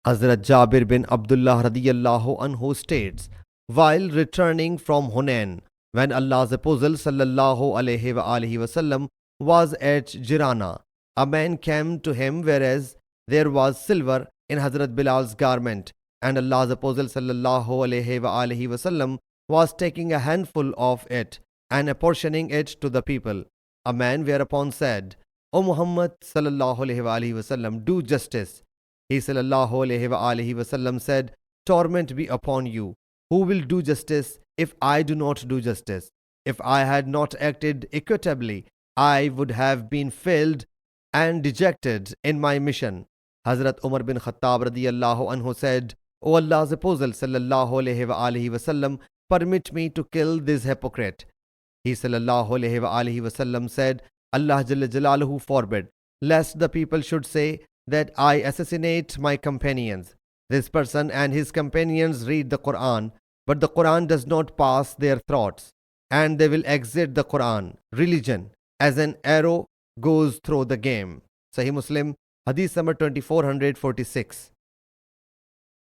Hazrat Jabir bin Abdullah radiyallahu anhu states, while returning from Hunain, when Allah's Apostle sallallahu alaihi wasallam was at Jirana, a man came to him whereas there was silver in Hazrat Bilal's garment, and Allah's Apostle sallallahu alaihi wasallam was taking a handful of it and apportioning it to the people. A man whereupon said, O Muhammad sallallahu alaihi wasallam, do justice. He sallallahu alaihi wasallam said, torment be upon you. Who will do justice if I do not do justice? If I had not acted equitably, I would have been failed and dejected in my mission. Hazrat Umar bin Khattab radiyallahu anhu said, O Allah's Apostle sallallahu alaihi wasallam, permit me to kill this hypocrite. He sallallahu alaihi wasallam said, Allah Jalla Jalaluhu forbid, lest the people should say that I assassinate my companions. This person and his companions read the Quran, but the Quran does not pass their throats, and they will exit the Quran, religion, as an arrow goes through the game. Sahih Muslim Hadith number 2446.